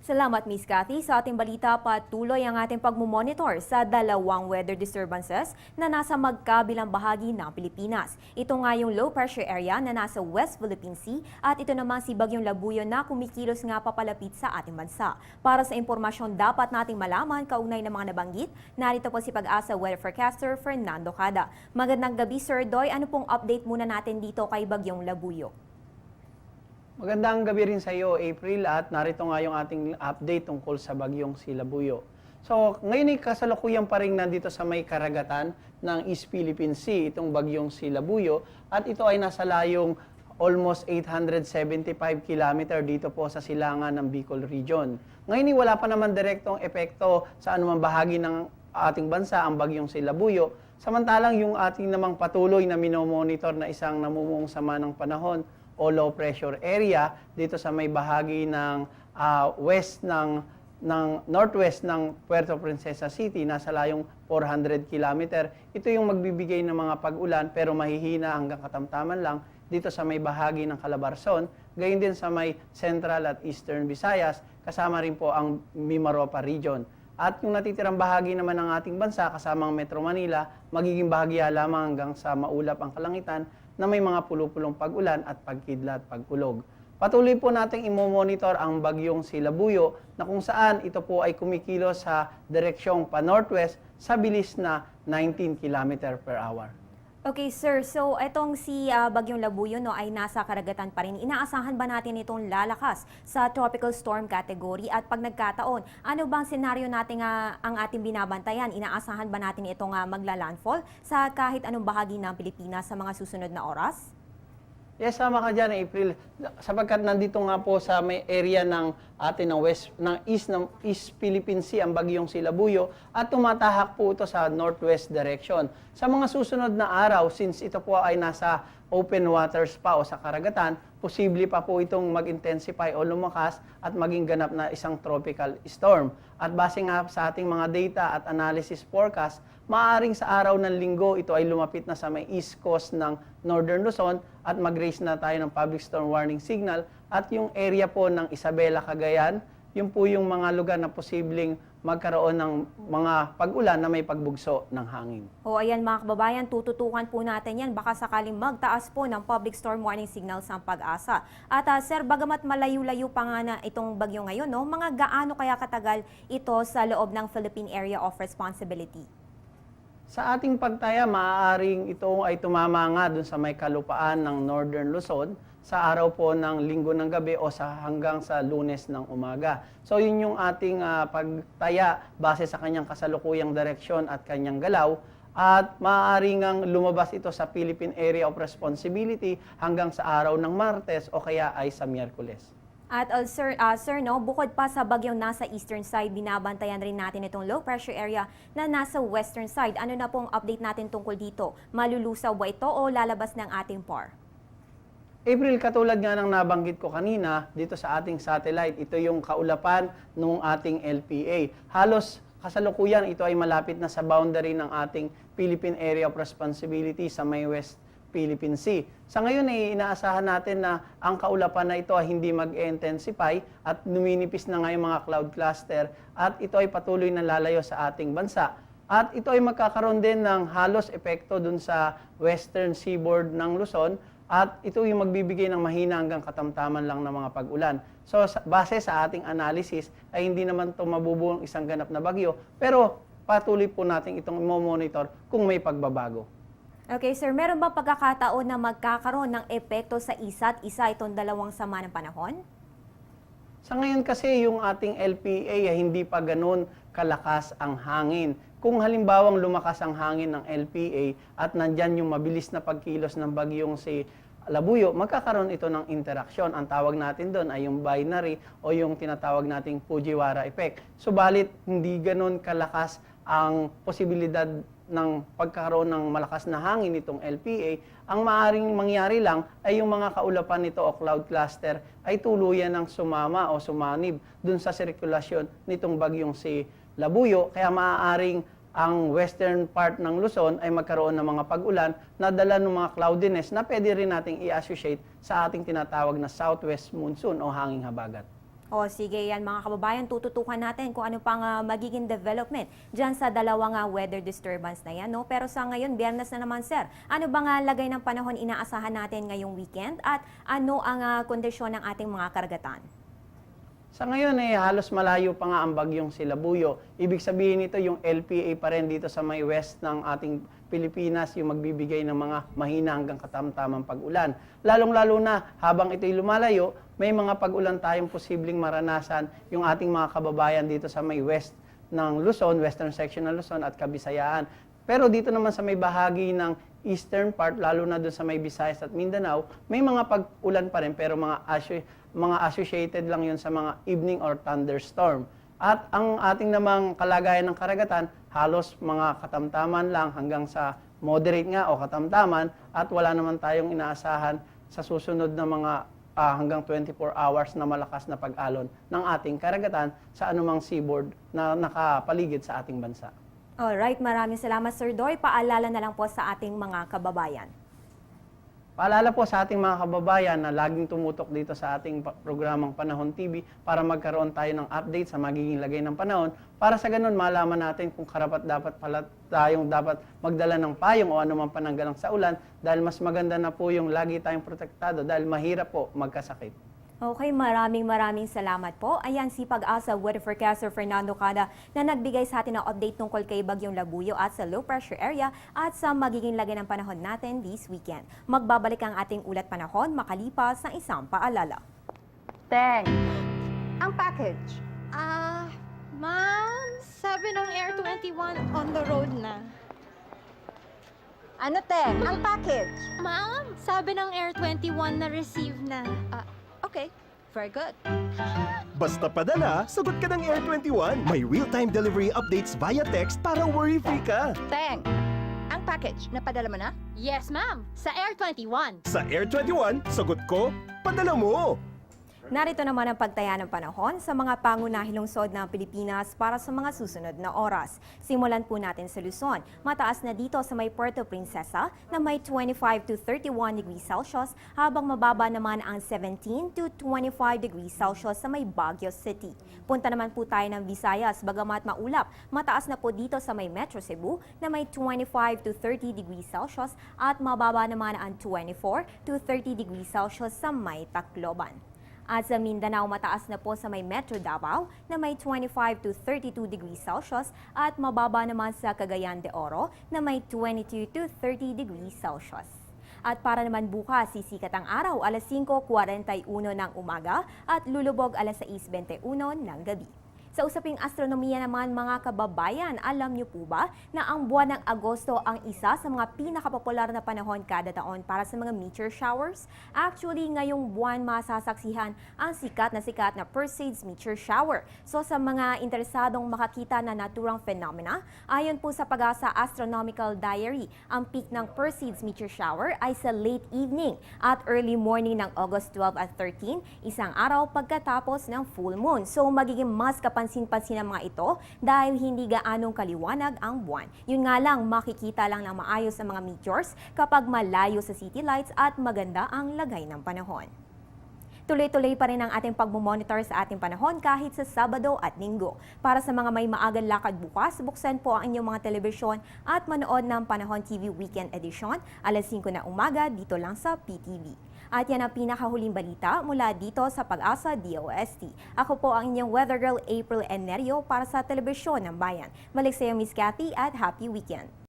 Salamat, Miss Cathy. Sa ating balita, patuloy ang ating pagmumonitor sa dalawang weather disturbances na nasa magkabilang bahagi ng Pilipinas. Ito nga yung low pressure area na nasa West Philippine Sea at ito naman si Bagyong Labuyo na kumikilos nga papalapit sa ating bansa. Para sa impormasyon dapat nating malaman kaugnay ng mga nabanggit, narito po si Pag-asa weather forecaster Fernando Cada. Magandang gabi, Sir Doy. Ano pong update muna natin dito kay Bagyong Labuyo? Magandang gabi rin sa iyo, April, at narito nga yung ating update tungkol sa bagyong si Labuyo. So, ngayon ay kasalukuyan pa rin nandito sa may karagatan ng East Philippine Sea, itong bagyong si Labuyo, at ito ay nasa layong almost 875 km dito po sa silangan ng Bicol Region. Ngayon ay wala pa naman direktong epekto sa anumang bahagi ng ating bansa ang bagyong si Labuyo, samantalang yung ating namang patuloy na minomonitor na isang namumuong sama ng panahon o low pressure area dito sa may bahagi ng northwest ng Puerto Princesa City, nasa layong 400 km. Ito yung magbibigay ng mga pag-ulan pero mahihina hanggang katamtaman lang dito sa may bahagi ng Calabarzon, gayon din sa may Central at Eastern Visayas, kasama rin po ang Mimaropa region. At yung natitirang bahagi naman ng ating bansa, kasamang Metro Manila, magiging bahagya lamang hanggang sa maulap ang kalangitan na may mga pulupulong pag-ulan at pagkidlat, pag-ulog. Patuloy po nating imomonitor ang bagyong si Labuyo na kung saan ito po ay kumikilos sa direksyong pa-northwest sa bilis na 19 km per hour. Okay, sir. So, itong si Bagyong Labuyo no, ay nasa karagatan pa rin. Inaasahan ba natin itong lalakas sa tropical storm category? At pag nagkataon, ano bang senaryo natin ang ating binabantayan? Inaasahan ba natin itong magla-landfall sa kahit anong bahagi ng Pilipinas sa mga susunod na oras? Yes, sama ka dyan, April. Sapagkat nandito nga po sa may area ng atin ng East Philippine Sea ang bagyong si Labuyo at tumatahak po ito sa northwest direction. Sa mga susunod na araw, since ito po ay nasa open waters pa o sa karagatan, posible pa po itong mag-intensify o lumakas at maging ganap na isang tropical storm. At base nga sa ating mga data at analysis forecast, maaaring sa araw ng linggo ito ay lumapit na sa may east coast ng Northern Luzon at mag-raise na tayo ng public storm warning signal at yung area po ng Isabela, Cagayan, yun po yung mga lugar na posibleng magkaroon ng mga pag-ulan na may pagbugso ng hangin. O ayan mga kababayan, tututukan po natin yan. Baka sakaling magtaas po ng public storm warning signal sa Pag-asa. At sir, bagamat malayo-layo pa nga na itong bagyo ngayon, no, mga gaano kaya katagal ito sa loob ng Philippine Area of Responsibility? Sa ating pagtaya, maaaring ito ay tumama nga dun sa may kalupaan ng Northern Luzon sa araw po ng linggo ng gabi o hanggang sa Lunes ng umaga. So yun yung ating pagtaya base sa kanyang kasalukuyang direksyon at kanyang galaw. At maaaring ang lumabas ito sa Philippine Area of Responsibility hanggang sa araw ng Martes o kaya ay sa Miyerkules. At sir, no, bukod pa sa bagyong nasa eastern side, binabantayan rin natin itong low pressure area na nasa western side. Ano na pong update natin tungkol dito? Malulusaw ba ito o lalabas ng ating PAR? April, katulad nga ng nabanggit ko kanina dito sa ating satellite, ito yung kaulapan ng ating LPA. Halos kasalukuyan ito ay malapit na sa boundary ng ating Philippine Area of Responsibility sa may West Philippine Sea. Sa ngayon ay inaasahan natin na ang kaulapan na ito ay hindi mag-intensify at numinipis na nga yung mga cloud cluster at ito ay patuloy na lalayo sa ating bansa. At ito ay magkakaroon din ng halos epekto dun sa western seaboard ng Luzon at ito yung magbibigay ng mahina hanggang katamtaman lang ng mga pag-ulan. So base sa ating analysis ay hindi naman ito mabubuong isang ganap na bagyo pero patuloy po natin itong monitor kung may pagbabago. Okay, sir. Meron ba pagkakataon na magkakaroon ng epekto sa isa't isa itong dalawang sama ng panahon? Sa ngayon kasi yung ating LPA ay hindi pa ganun kalakas ang hangin. Kung halimbawang lumakas ang hangin ng LPA at nandyan yung mabilis na pagkilos ng bagyong si Labuyo, magkakaroon ito ng interaksyon. Ang tawag natin doon ay yung binary o yung tinatawag nating Fujiwara effect. Subalit, hindi ganun kalakas ang posibilidad ng pagkakaroon ng malakas na hangin nitong LPA, ang maaaring mangyari lang ay yung mga kaulapan nito o cloud cluster ay tuluyan ng sumama o sumanib dun sa sirkulasyon nitong bagyong si Labuyo. Kaya maaaring ang western part ng Luzon ay magkaroon ng mga pag-ulan na dala ng mga cloudiness na pwede rin nating i-associate sa ating tinatawag na southwest monsoon o hanging habagat. O sige yan mga kababayan, tututukan natin kung ano pang magiging development dyan sa dalawang weather disturbance na yan. No? Pero sa ngayon, Biyernes na naman sir, ano bang lagay ng panahon inaasahan natin ngayong weekend at ano ang kondisyon ng ating mga karagatan? Sa ngayon halos malayo pa nga ang bagyong Silabuyo. Ibig sabihin nito yung LPA pa rin dito sa may west ng ating Pilipinas yung magbibigay ng mga mahina hanggang katamtamang pag-ulan. Lalong-lalo na habang ito'y lumalayo, may mga pag-ulan tayong posibleng maranasan yung ating mga kababayan dito sa may west ng Luzon, western section ng Luzon at Kabisayaan. Pero dito naman sa may bahagi ng eastern part, lalo na doon sa may Visayas at Mindanao, may mga pag-ulan pa rin pero mga associated lang yun sa mga evening or thunderstorm. At ang ating namang kalagayan ng karagatan, halos mga katamtaman lang hanggang sa moderate nga o katamtaman at wala naman tayong inaasahan sa susunod na mga hanggang 24 hours na malakas na pag-alon ng ating karagatan sa anumang seaboard na nakapaligid sa ating bansa. Alright, maraming salamat Sir Doy. Paalala na lang po sa ating mga kababayan. Paalala po sa ating mga kababayan na laging tumutok dito sa ating programang Panahon TV para magkaroon tayo ng update sa magiging lagay ng panahon para sa ganun malaman natin kung karapat dapat pala tayong dapat magdala ng payong o anumang pananggalang sa ulan dahil mas maganda na po yung lagi tayong protektado dahil mahirap po magkasakit. Okay, maraming salamat po. Ayan si Pag-asa Weather Forecaster Fernando Cada na nagbigay sa atin ng update tungkol kay Bagyong Labuyo at sa low pressure area at sa magiging lagay ng panahon natin this weekend. Magbabalik ang ating ulat panahon makalipas ng isang paalala. Teng, ang package. Ma'am, sabi ng Air 21 on the road na. Ano, Teng? Ang package. Ma'am, sabi ng Air 21 na receive na. Okay, very good. Basta padala, sagot ka ng Air 21. May real-time delivery updates via text para worry-free ka. Teng, ang package, napadala mo na? Yes, ma'am, sa Air 21. Sa Air 21, sagot ko, padala mo. Narito naman ang pagtaya ng panahon sa mga pangunahing lungsod ng Pilipinas para sa mga susunod na oras. Simulan po natin sa Luzon. Mataas na dito sa may Puerto Princesa na may 25 to 31 degrees Celsius habang mababa naman ang 17 to 25 degrees Celsius sa may Baguio City. Punta naman po tayo ng Visayas bagamat maulap. Mataas na po dito sa may Metro Cebu na may 25 to 30 degrees Celsius at mababa naman ang 24 to 30 degrees Celsius sa may Tacloban. At sa Mindanao, mataas na po sa may Metro Davao na may 25 to 32 degrees Celsius at mababa naman sa Cagayan de Oro na may 22 to 30 degrees Celsius. At para naman bukas, sisikat ang araw alas 5:41 ng umaga at lulubog alas 6:21 ng gabi. Sa usaping astronomiya naman mga kababayan, alam niyo po ba na ang buwan ng Agosto ang isa sa mga pinakapopular na panahon kada taon para sa mga meteor showers? Actually, ngayong buwan masasaksihan ang sikat na Perseids meteor shower. So sa mga interesadong makakita na naturang phenomena, ayon po sa Pag-asa Astronomical Diary, ang peak ng Perseids meteor shower ay sa late evening at early morning ng August 12 at 13, isang araw pagkatapos ng full moon. So magiging mas kapansin-pansin ang mga ito dahil hindi gaanong kaliwanag ang buwan. Yun nga lang, makikita lang ng maayos ang mga meteors kapag malayo sa city lights at maganda ang lagay ng panahon. Tuloy-tuloy pa rin ang ating pagmumonitor sa ating panahon kahit sa Sabado at Linggo. Para sa mga may maagang lakad bukas, buksan po ang inyong mga telebisyon at manood ng Panahon TV Weekend Edition alas 5 na umaga dito lang sa PTV. At yan ang pinakahuling balita mula dito sa Pag-asa DOST. Ako po ang inyong weather girl April Enerio para sa Telebisyon ng Bayan. Balik sa iyo Miss Cathy at happy weekend.